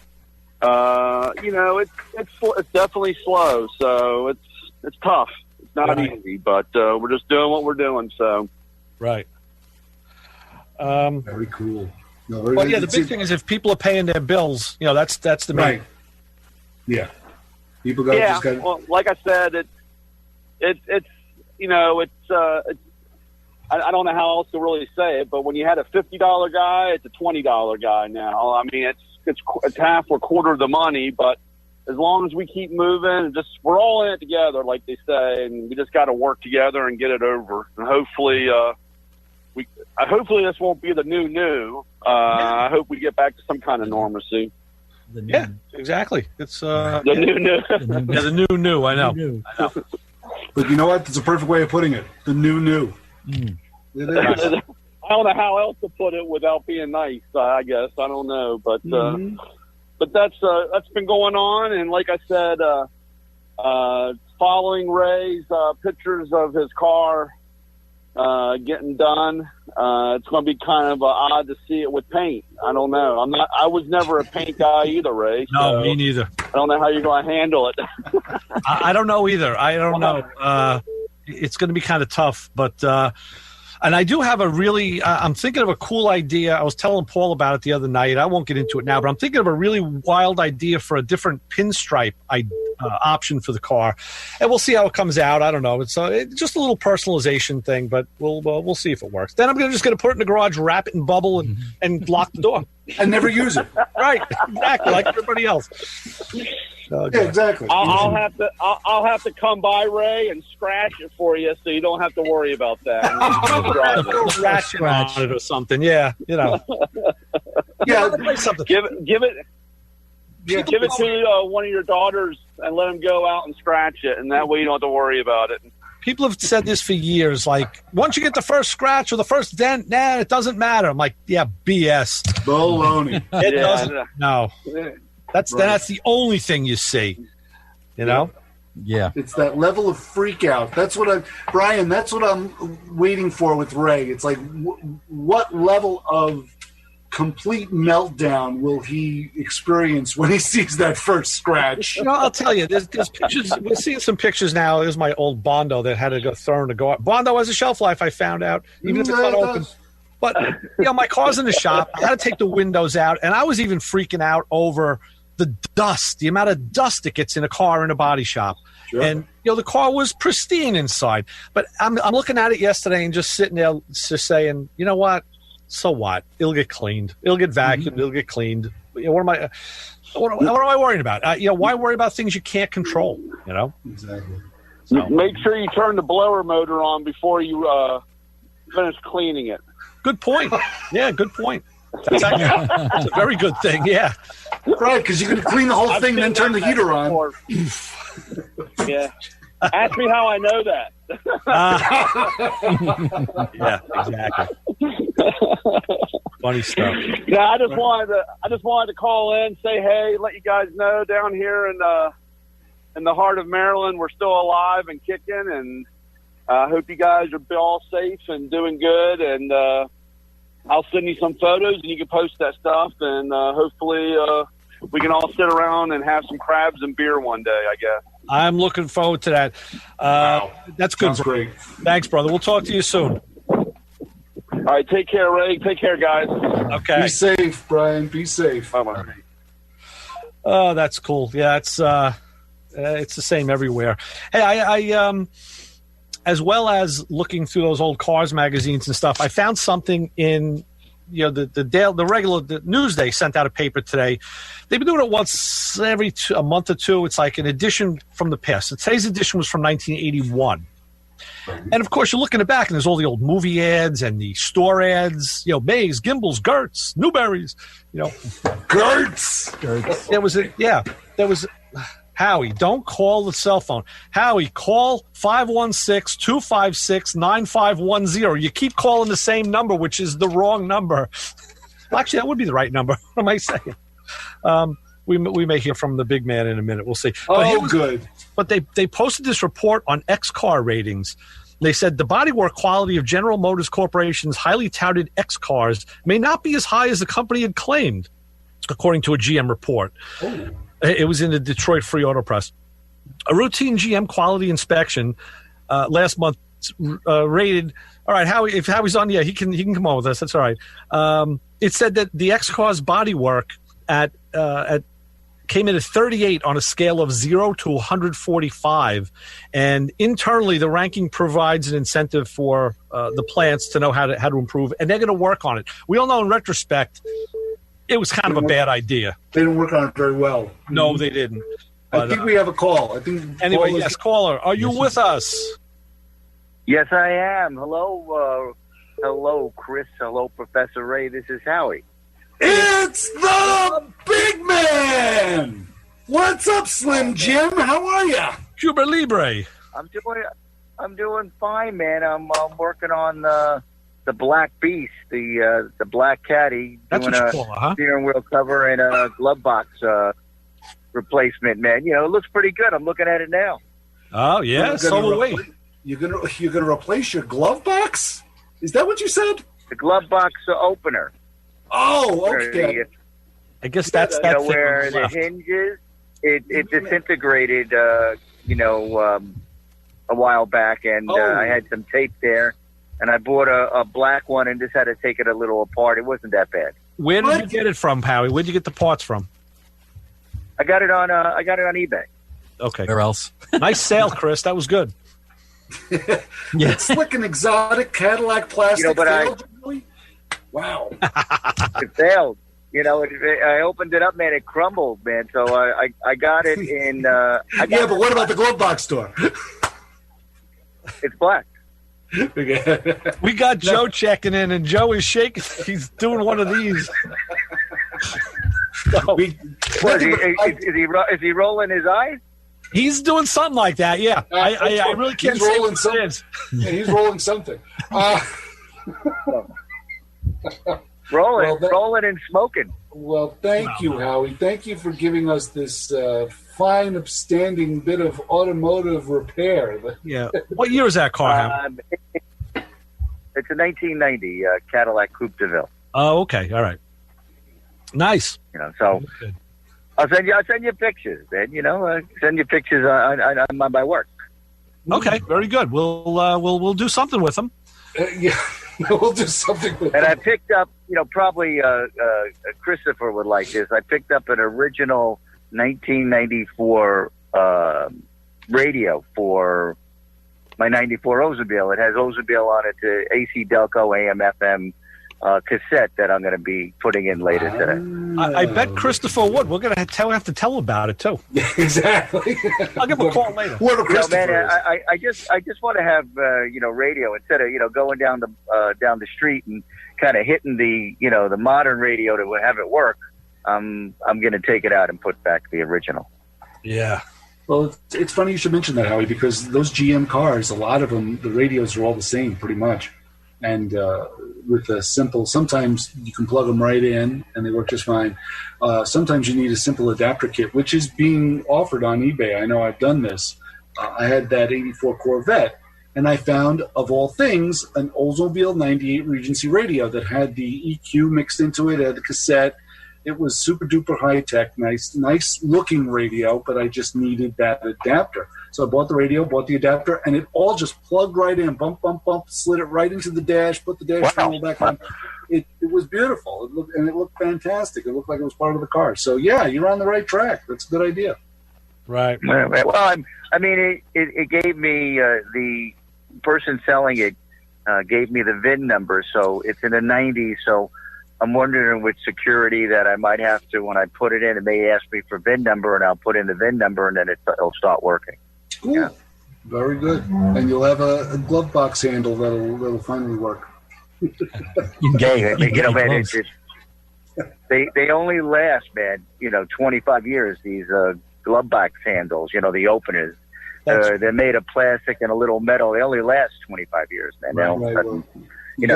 it's definitely slow, so it's tough. It's not easy, but we're just doing what we're doing. So right. Very cool. No, the big thing is if people are paying their bills, that's the main. Right. Yeah. People got just got. Well, like I said, it's I don't know how else to really say it, but when you had a $50 guy, it's a $20 guy now. I mean, it's half or quarter of the money, but as long as we keep moving, we're all in it together, like they say, and we just got to work together and get it over. And hopefully, hopefully this won't be the new. I hope we get back to some kind of normalcy. Yeah, exactly. It's the new. Yeah, the new. I know. But you know what? It's a perfect way of putting it. The new. I don't know how else to put it without being nice. I guess I don't know, but that's been going on. And like I said, following Ray's pictures of his car getting done, it's going to be kind of odd to see it with paint. I don't know. I was never a paint guy either, Ray. No, me neither. I don't know how you're going to handle it. I don't know either. I don't know. It's going to be kind of tough, but and I do have a really I'm thinking of a cool idea. I was telling Paul about it the other night. I won't get into it now, but I'm thinking of a really wild idea for a different pinstripe option for the car, and we'll see how it comes out. I don't know. It's just a little personalization thing, but we'll see if it works. Then I'm just going to put it in the garage, wrap it in bubble, and lock the door and never use it. Right, exactly, like everybody else. Yeah, exactly. I'll have to come by, Ray, and scratch it for you, so you don't have to worry about that. Scratch on it or something. Yeah, Yeah, something. Give it to one of your daughters and let them go out and scratch it, and that way you don't have to worry about it. People have said this for years. Like, once you get the first scratch or the first dent, it doesn't matter. I'm like, yeah, BS. Baloney. It doesn't. No. That's the only thing you see, you know? Yeah. It's that level of freak out. That's what Brian, that's what I'm waiting for with Ray. It's like, what level of complete meltdown will he experience when he sees that first scratch? I'll tell you, there's pictures. We're seeing some pictures now. There's my old Bondo that had to go thrown to go out. Bondo has a shelf life, I found out, even if it's not open. But, my car's in the shop. I had to take the windows out, and I was even freaking out over the dust, the amount of dust that gets in a car in a body shop. Sure. And, the car was pristine inside. But I'm looking at it yesterday and just sitting there just saying, you know what? So what? It'll get cleaned. It'll get vacuumed. It'll get cleaned. What am I worrying about? Why worry about things you can't control? Exactly. So. Make sure you turn the blower motor on before you finish cleaning it. Good point. Yeah, good point. That's a very good thing. Yeah. Right, because you can clean the whole thing and then turn the heater on. Yeah. Ask me how I know that. Yeah, exactly. Funny stuff. Yeah, I just wanted to call in, say hey, let you guys know down here in the heart of Maryland, we're still alive and kicking, and I hope you guys are all safe and doing good. And I'll send you some photos, and you can post that stuff, and hopefully we can all sit around and have some crabs and beer one day, I guess. I'm looking forward to that. Wow. That's good. Sounds great. Thanks, brother. We'll talk to you soon. All right. Take care, Ray. Take care, guys. Okay. Be safe, Brian. Be safe. Bye-bye. Oh, that's cool. Yeah, it's the same everywhere. Hey, I as well as looking through those old Cars magazines and stuff, I found something in the regular Newsday sent out a paper today. They've been doing it once every a month or two. It's like an edition from the past. So today's edition was from 1981. And, of course, you're looking at back, and there's all the old movie ads and the store ads, Mays, Gimbals, Gertz, Newberries, Gertz. There was Howie, don't call the cell phone. Howie, call 516-256-9510. You keep calling the same number, which is the wrong number. Well, actually, that would be the right number. What am I saying? We may hear from the big man in a minute. We'll see. Good. but they posted this report on X-Car ratings. They said the bodywork quality of General Motors Corporation's highly touted X-Cars may not be as high as the company had claimed, according to a GM report. Oh. It was in the Detroit Free Auto Press. A routine GM quality inspection last month rated. All right, if Howie's on, he can come on with us. That's all right. It said that the X-Car's bodywork came in at 38 on a scale of 0 to 145, and internally the ranking provides an incentive for the plants to know how to improve, and they're going to work on it. We all know in retrospect it was kind of a bad idea. They didn't work on it very well. No, they didn't. But, I think we have a call. Anyway, yes, caller, are you with us? Yes, I am. Hello, Chris. Hello, Professor Ray. This is Howie. It's the big man. What's up, Slim Jim? How are you? Cuba Libre. I'm doing fine, man. I'm working on the Black Beast, the Black Caddy. That's doing what you call it, huh? Steering wheel cover and a glove box replacement, man. It looks pretty good. I'm looking at it now. Oh yeah, so are we. You're gonna replace your glove box? Is that what you said? The glove box opener. Oh, okay. I guess that's where the hinges. It disintegrated, a while back, and I had some tape there, and I bought a black one and just had to take it a little apart. It wasn't that bad. Where did you get it from, Howie? Where did you get the parts from? I got it on eBay. Okay. Where else? Nice sale, Chris. That was good. It's slick and exotic Cadillac plastic. Wow. It failed. I opened it up, man. It crumbled, man. So I got it in. But what about the glove box store? It's black. We got Joe checking in, and Joe is shaking. He's doing one of these. Is he rolling his eyes? He's doing something like that. Yeah, I really can't say what it is. Yeah, he's rolling something. Rolling and smoking. Well, thank you, Howie. Thank you for giving us this fine, upstanding bit of automotive repair. Yeah. What year is that car, Howie? It's a 1990 Cadillac Coupe de Ville. Oh, okay. All right. Nice. So I'll send you pictures, man. Send you pictures on my work. Okay, very good. We'll do something with them. Yeah, we'll do something with them. And I picked up, probably Christopher would like this. I picked up an original 1994 radio for my 94 Oldsmobile. It has Oldsmobile on it, AC Delco AM FM cassette that I'm going to be putting in later today. I bet Christopher would. We're going to have to tell him about it too. Yeah, exactly. I'll give him a call later. Man, I just want to have radio instead of going down the street and kind of hitting the the modern radio to have it work. I'm going to take it out and put back the original. Yeah. Well, it's funny you should mention that, Howie, because those GM cars, a lot of them, the radios are all the same, pretty much. And with a simple, sometimes you can plug them right in and they work just fine. Sometimes you need a simple adapter kit, which is being offered on eBay. I know I've done this. I had that 84 Corvette, and I found, of all things, an Oldsmobile 98 Regency radio that had the EQ mixed into it, had the cassette. It was super duper high tech, nice looking radio, but I just needed that adapter. So I bought the radio, bought the adapter, and it all just plugged right in, bump, slid it right into the dash, put the dash panel back on. It was beautiful. It looked fantastic. It looked like it was part of the car. So yeah, you're on the right track. That's a good idea. Right. Well, I mean, it gave me the person selling it gave me the VIN number, so it's in the 90s. So I'm wondering with security that I might have to, when I put it in, it may ask me for VIN number, and I'll put in the VIN number, and then it'll start working. Cool. Yeah. Very good. And you'll have a glove box handle that'll finally work. Man, they only last, man, 25 years, these glove box handles, the openers. They're made of plastic and a little metal. They only last 25 years, man. You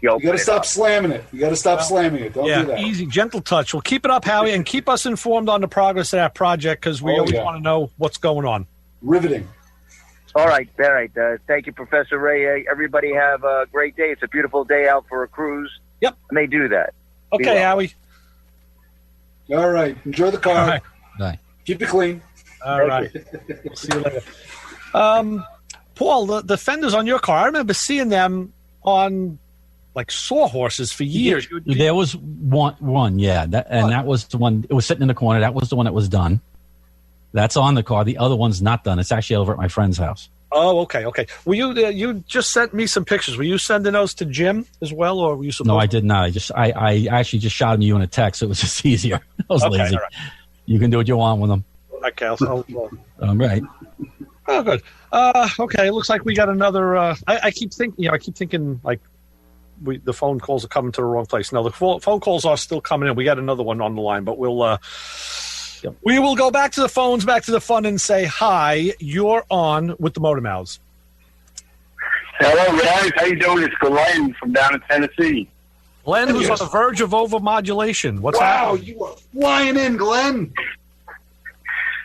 got to stop slamming it. You got to stop slamming it. Don't do that. Easy, gentle touch. Well, keep it up, Howie, and keep us informed on the progress of that project because we always want to know what's going on. Riveting. All right. Thank you, Professor Ray. Everybody have a great day. It's a beautiful day out for a cruise. Yep. And they do that. Okay, Howie. All right. Enjoy the car. All right. Bye. Keep it clean. All right. See you later. Paul, the fenders on your car, I remember seeing them on like sawhorses for years. There was one, yeah. That was the one. It was sitting in the corner. That was the one that was done. That's on the car. The other one's not done. It's actually over at my friend's house. Oh, okay. Were you just sent me some pictures. Were you sending those to Jim as well, or were you supposed? No, I did not. I actually just shot them to you in a text. It was just easier. I was lazy. Right. You can do what you want with them. Okay. All right. Oh, good. Okay. It looks like we got another. I keep thinking like the phone calls are coming to the wrong place. No, the phone calls are still coming in. We got another one on the line, but we will go back to the phones, back to the fun, and say hi. You're on with the Motor Mouths. Hello, guys. How you doing? It's Glenn from down in Tennessee. Glenn, who's on the verge of overmodulation. What's happening? Wow, you are flying in, Glenn.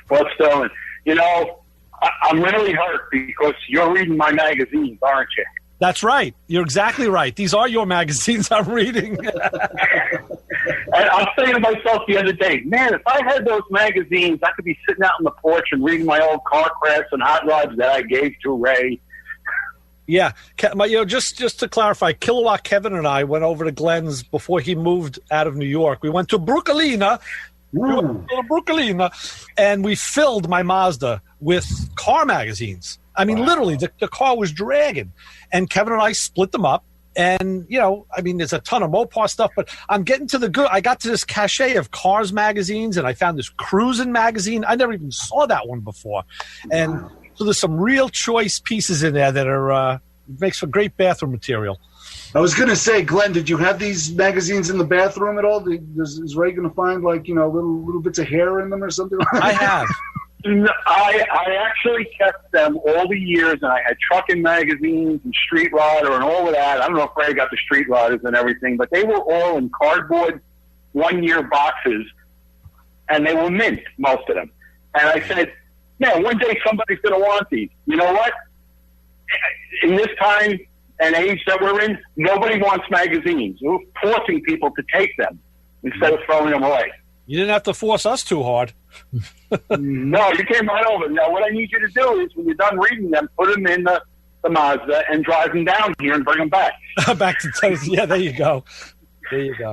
What's going? You know, I'm really hurt because you're reading my magazines, aren't you? That's right. You're exactly right. These are your magazines I'm reading. And I was saying to myself the other day, man, if I had those magazines, I could be sitting out on the porch and reading my old car crafts and hot rods that I gave to Ray. Yeah. Just to clarify, Kilowatt Kevin and I went over to Glenn's before he moved out of New York. We went to Brooklyn, and we filled my Mazda with car magazines. I mean, literally, the car was dragging. And Kevin and I split them up. And, there's a ton of Mopar stuff, but I'm getting to the good. I got to this cachet of Cars magazines, and I found this Cruising magazine. I never even saw that one before. And so there's some real choice pieces in there that are makes for great bathroom material. I was going to say, Glenn, did you have these magazines in the bathroom at all? Is Ray going to find, little bits of hair in them or something? I have. I actually kept them all the years, and I had trucking magazines and Street Rodder and all of that. I don't know if Ray got the Street Rodders and everything, but they were all in cardboard one-year boxes, and they were mint, most of them. And I said, man, one day somebody's going to want these. You know what? In this time and age that we're in, nobody wants magazines. We're forcing people to take them instead of throwing them away. You didn't have to force us too hard. No, you came right over. Now, what I need you to do is, when you're done reading them, put them in the Mazda and drive them down here and bring them back. Back to Tennessee. Yeah, there you go. Yeah.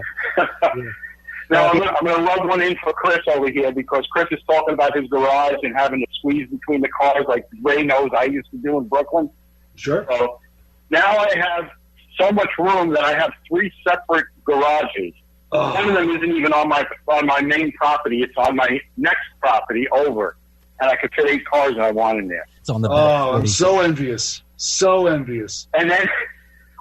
Now, I'm going to rub one in for Chris over here, because Chris is talking about his garage and having to squeeze between the cars like Ray knows I used to do in Brooklyn. Sure. So now I have so much room that I have 3 separate garages. One of them isn't even on my main property. It's on my next property over. And I could fit 8 cars that I want in there. It's on the back. Oh, I'm so envious. So envious. And then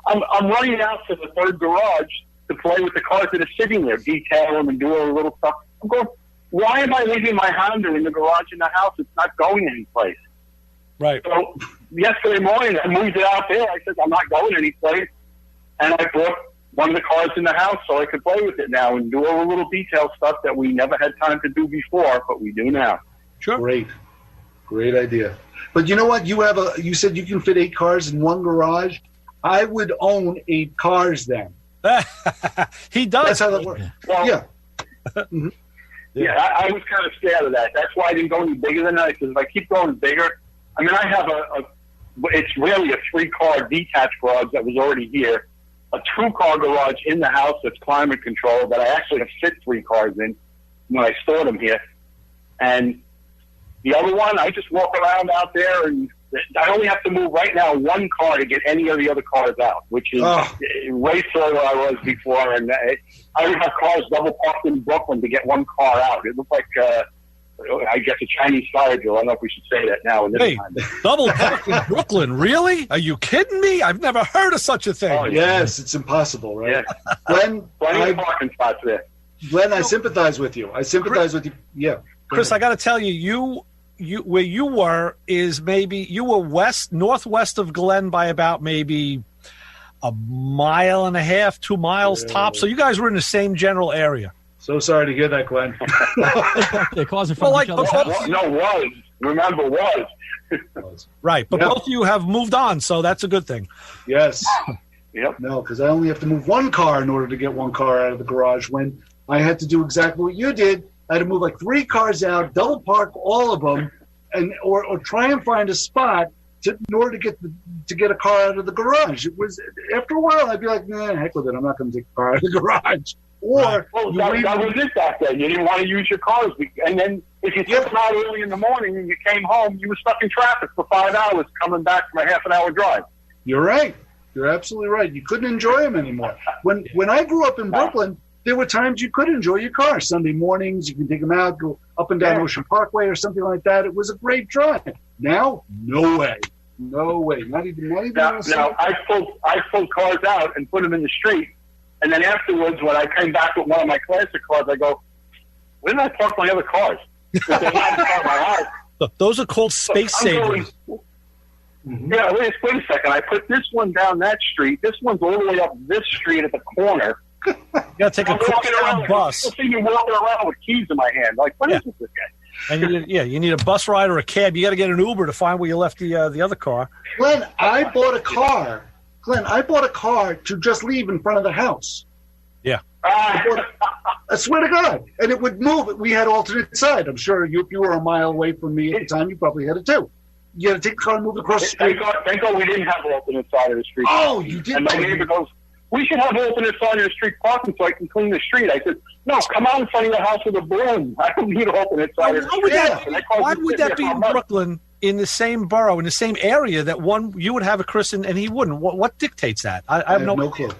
I'm running out to the 3rd garage to play with the cars that are sitting there, detail them and do all the little stuff. I'm going, why am I leaving my Honda in the garage in the house? It's not going anyplace. Right. So yesterday morning, I moved it out there. I said, I'm not going anyplace. And I brought one of the cars in the house so I could play with it now and do all the little detail stuff that we never had time to do before, but we do now. Sure. Great idea. But you know what? You said you can fit 8 cars in one garage. I would own 8 cars then. He does. That's how that works. Well, yeah. Mm-hmm. Yeah, I was kind of scared of that. That's why I didn't go any bigger than that, because if I keep going bigger, I mean, I have it's really a 3-car detached garage that was already here, a 2-car garage in the house that's climate controlled that I actually have fit 3 cars in when I stored them here. And the other one, I just walk around out there, and I only have to move right now 1 car to get any of the other cars out, which is way further where I was before. And I would have cars double parked in Brooklyn to get 1 car out. It looked like, I guess, a Chinese fire drill. I don't know if we should say that now. Hey, double parked in Brooklyn? Really? Are you kidding me? I've never heard of such a thing. Oh, yes, it's impossible, right? Yeah. Glenn, plenty of parking spots there. Glenn, I sympathize with you. with you. Yeah. Chris, I got to tell you, where you were is you were northwest of Glenn by about maybe 1.5 miles, 2 miles tops. So you guys were in the same general area. So sorry to hear that, Glenn. They're causing from each other's house. No, Remember, was. Right, but Yep. both of you have moved on, so that's a good thing. Yes. Yep. No, because I only have to move one car in order to get one car out of the garage. When I had to do exactly what you did, I had to move like 3 cars out, double park all of them, and or try and find a spot in order to get a car out of the garage. It was after a while I'd be like, nah, heck with it. I'm not going to take the car out of the garage. Or Well, that was it back then. You didn't want to use your cars. And then if you took them out early in the morning and you came home, you were stuck in traffic for 5 hours coming back from a half-an-hour drive. You're right. You're absolutely right. You couldn't enjoy them anymore. When I grew up in Brooklyn, there were times you could enjoy your car. Sunday mornings, you can take them out, go up and down Ocean Parkway or something like that. It was a great drive. Now, no way. No way. Not even Now I pulled cars out and put them in the street. And then afterwards, when I came back with one of my classic cars, I go, where did I park my other cars? Because they're not in front of my house. Those are called space savers. Yeah, wait a second. I put this one down that street. This one's all the way up this street at the corner. You got to take a crosstown bus. You'll see me walking around with keys in my hand. Like, what is this guy? And you need a bus ride or a cab. You got to get an Uber to find where you left the other car. Glenn, I bought a car. To just leave in front of the house. Yeah. I swear to God. And it would move. We had alternate side. I'm sure if you were a mile away from me at the time, you probably had it too. You had to take the car and move across the street. Thank God we didn't have alternate side of the street. Oh, you did? And my neighbor goes, we should have alternate side of the street parking so I can clean the street. I said, no, come out in front of the house with a broom. I don't need alternate side of the street. Why would that be in Brooklyn, in the same borough, in the same area, that one you would have a Chris and he wouldn't? What dictates that? I have no clue.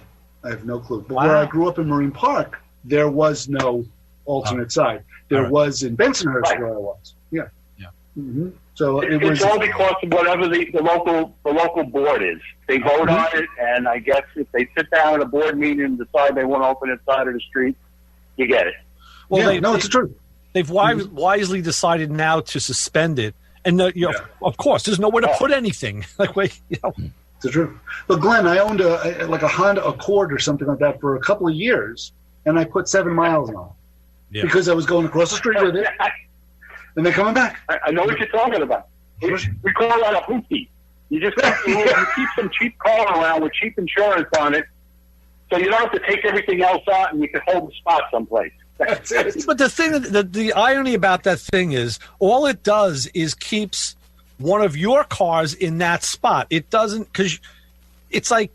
I have no clue. But where I grew up in Marine Park, there was no alternate side. There was in Bensonhurst where I was. Yeah. Mm-hmm. So it's all because of whatever the local board is. They vote on it, and I guess if they sit down at a board meeting and decide they want alternate side of the street, you get it. Well, it's the truth. They've wisely decided now to suspend it, and of course, there's nowhere to put anything. It's the truth. But Glenn, I owned a Honda Accord or something like that for a couple of years, and I put 7 miles on it because I was going across the street with it. And they're coming back. I know what you're talking about. We call that a hoopty. You just keep some cheap car around with cheap insurance on it, so you don't have to take everything else out, and you can hold the spot someplace. That's it. But the thing, the irony about that thing is, all it does is keeps one of your cars in that spot. It doesn't, because it's like,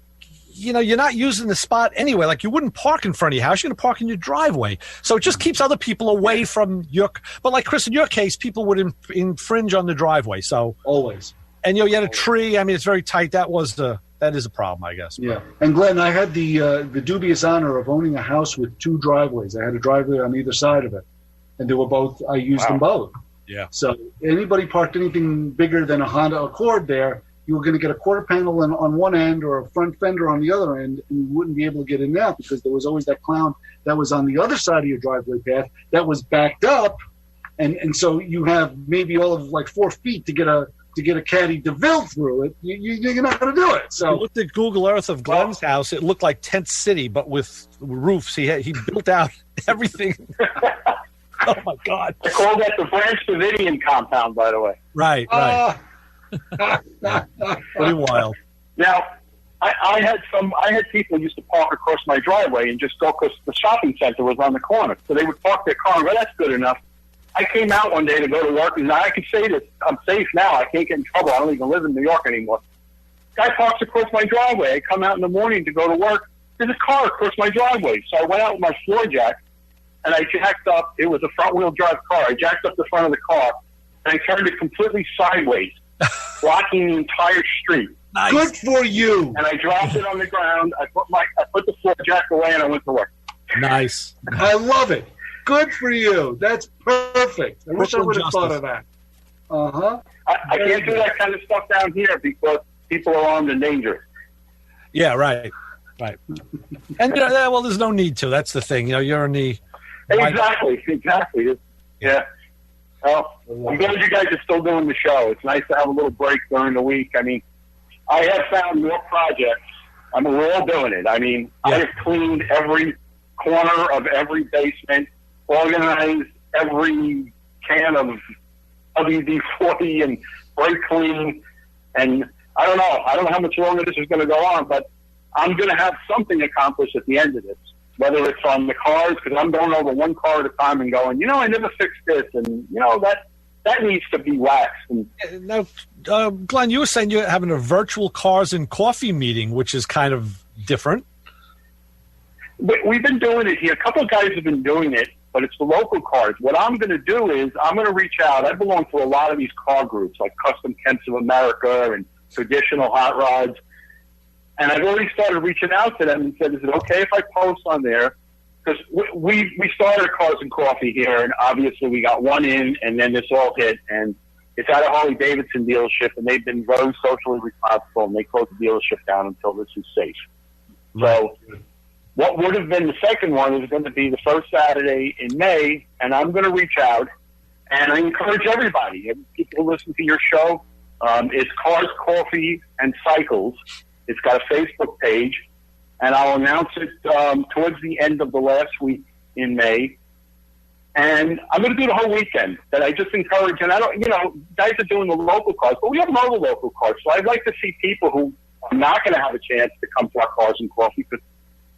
you're not using the spot anyway. Like, you wouldn't park in front of your house. You're going to park in your driveway. So it just keeps other people away from your. But like Chris, in your case, people would infringe on the driveway. So always. And you had a tree. I mean, it's very tight. That is a problem, I guess. Yeah. And Glenn, I had the dubious honor of owning a house with 2 driveways. I had a driveway on either side of it, and they were both. I used them both. Yeah. So anybody parked anything bigger than a Honda Accord there, you were going to get a quarter panel on one end or a front fender on the other end, and you wouldn't be able to get in there because there was always that clown that was on the other side of your driveway path that was backed up, and so you have maybe all of like 4 feet to get a Caddy DeVille through it. You're not going to do it. So I looked at Google Earth of Glenn's house. It looked like Tent City, but with roofs. He built out everything. Oh my God! I call that the Branch Davidian compound, by the way. Right. Pretty wild. Now, I had people used to park across my driveway and just go because the shopping center was on the corner. So they would park their car and go, that's good enough. I came out one day to go to work, and I can say this, I'm safe now. I can't get in trouble. I don't even live in New York anymore. Guy parks across my driveway. I come out in the morning to go to work. There's a car across my driveway. So I went out with my floor jack, and I jacked up. It was a front-wheel drive car. I jacked up the front of the car, and I turned it completely sideways, blocking the entire street. Nice. Good for you. And I dropped it on the ground. I put the floor jack away, and I went to work. Nice. I love it. Good for you. That's perfect. I wish I would have thought of that. I can't do that kind of stuff down here because people are armed and dangerous. Yeah, right. And there's no need to. That's the thing. You're in the exactly. Yeah. Well, I'm glad you guys are still doing the show. It's nice to have a little break during the week. I mean, I have found more projects. I mean, we're all doing it. I mean, I have cleaned every corner of every basement, organized every can of WD-40 and brake clean. And I don't know how much longer this is going to go on, but I'm going to have something accomplished at the end of this, whether it's on the cars, because I'm going over one car at a time and going, I never fixed this, and, that needs to be waxed. And now, Glenn, you were saying you're having a virtual cars and coffee meeting, which is kind of different. We've been doing it here. A couple of guys have been doing it, but it's the local cars. What I'm going to do is I'm going to reach out. I belong to a lot of these car groups, like Custom Kents of America and Traditional Hot Rods. And I've already started reaching out to them and said, is it okay if I post on there? Because we started Cars and Coffee here, and obviously we got one in, and then this all hit. And it's at a Harley-Davidson dealership, and they've been very socially responsible, and they closed the dealership down until this is safe. So what would have been the second one is going to be the first Saturday in May, and I'm going to reach out, and I encourage everybody, people who listen to your show, it's Cars, Coffee, and Cycles. It's got a Facebook page, and I'll announce it towards the end of the last week in May. And I'm going to do the whole weekend. That I just encourage, and I don't, guys are doing the local cars, but we have other local cars. So I'd like to see people who are not going to have a chance to come to our Cars and Coffee, because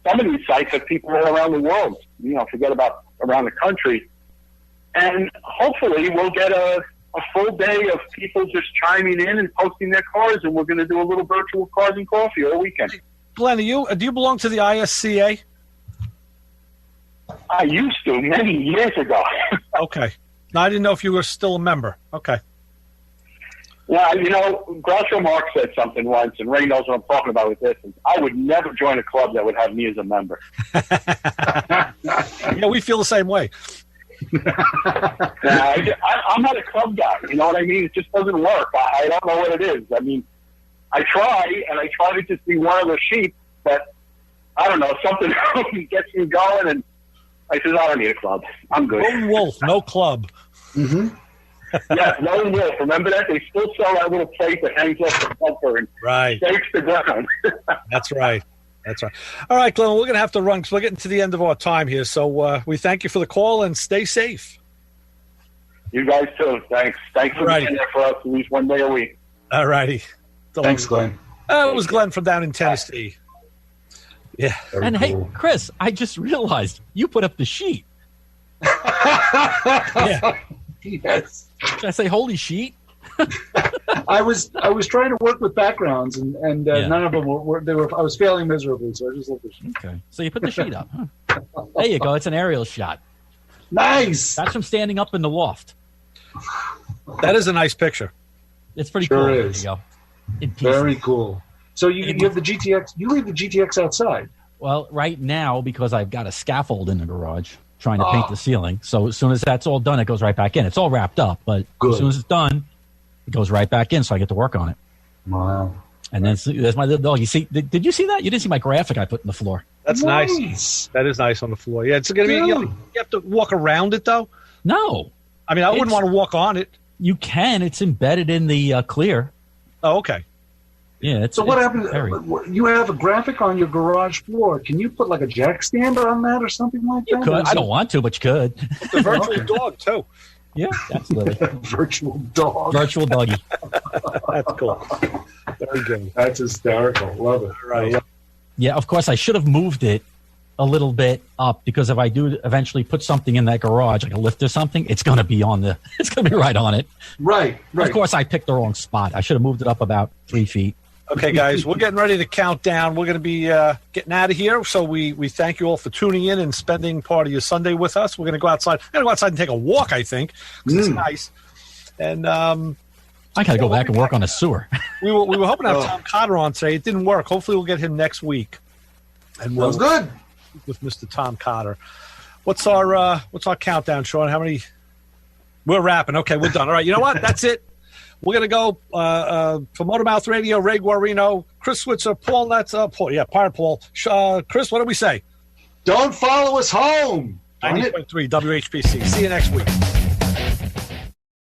some of these sites have people all around the world. Forget about around the country. And hopefully we'll get a full day of people just chiming in and posting their cars, and we're going to do a little virtual Cars and Coffee all weekend. Glenn, do you belong to the ISCA? I used to many years ago. Okay. No, I didn't know if you were still a member. Okay. Yeah, Groucho Marx said something once, and Ray knows what I'm talking about with this. I would never join a club that would have me as a member. Yeah, we feel the same way. I'm not a club guy. You know what I mean? It just doesn't work. I don't know what it is. I mean, I try to just be one of the sheep, but I don't know, something gets me going, and I said, I don't need a club. I'm good. Lone wolf, no club. Mm-hmm. Yeah, Lone wolf. Remember that? They still sell that little plate that hangs off the bumper and stakes the ground. That's right. All right, Glenn, we're going to have to run because we're getting to the end of our time here. So we thank you for the call, and stay safe. You guys too. Thanks for being there for us at least one day a week. All righty. Thanks, Glenn. It was Glenn from down in Tennessee. Yeah. And hey, Chris, I just realized you put up the sheet. Yeah. Yes. Should I say holy sheet? I was trying to work with backgrounds, and none of them were. I was failing miserably, so I just left the sheet. Okay, so you put the sheet up. Huh? There you go. It's an aerial shot. Nice. That's from standing up in the loft. That is a nice picture. It's pretty cool. There you go. Very cool. So you have the GTX. You leave the GTX outside. Well, right now, because I've got a scaffold in the garage trying to paint the ceiling. So as soon as that's all done, it goes right back in. It's all wrapped up, but as soon as it's done, it goes right back in, so I get to work on it. Wow. And then there's my little dog. You see? Did you see that? You didn't see my graphic I put in the floor. That's nice. That is nice on the floor. Yeah, it's going to be. You have to walk around it, though. No. I mean, I wouldn't want to walk on it. You can. It's embedded in the clear. Oh, okay. Yeah. So what happens? You have a graphic on your garage floor. Can you put like a jack stand on that or something like that? You could. I don't want to, but you could. It's a virtual dog too. Yeah, absolutely. Virtual dog. Virtual doggy. That's cool. Very good. That's hysterical. Love it. Right. Yeah, of course, I should have moved it a little bit up, because if I do eventually put something in that garage, like a lift or something, it's going to be it's going to be right on it. Right. Of course, I picked the wrong spot. I should have moved it up about 3 feet. Okay, guys, we're getting ready to count down. We're going to be getting out of here. So we thank you all for tuning in and spending part of your Sunday with us. We're going to go outside. We're going to go outside and take a walk, I think, because it's nice. And I got to go back and work on a sewer. We were hoping to have Tom Cotter on today. It didn't work. Hopefully we'll get him next week. And that was good. With Mr. Tom Cotter. What's our countdown, Sean? How many? We're wrapping. Okay, we're done. All right, you know what? That's it. We're going to go for Motormouth Radio, Ray Guarino, Chris Switzer, Paul, Paul. Yeah, Pirate Paul. Chris, what do we say? Don't follow us home. 90.3 WHPC. See you next week.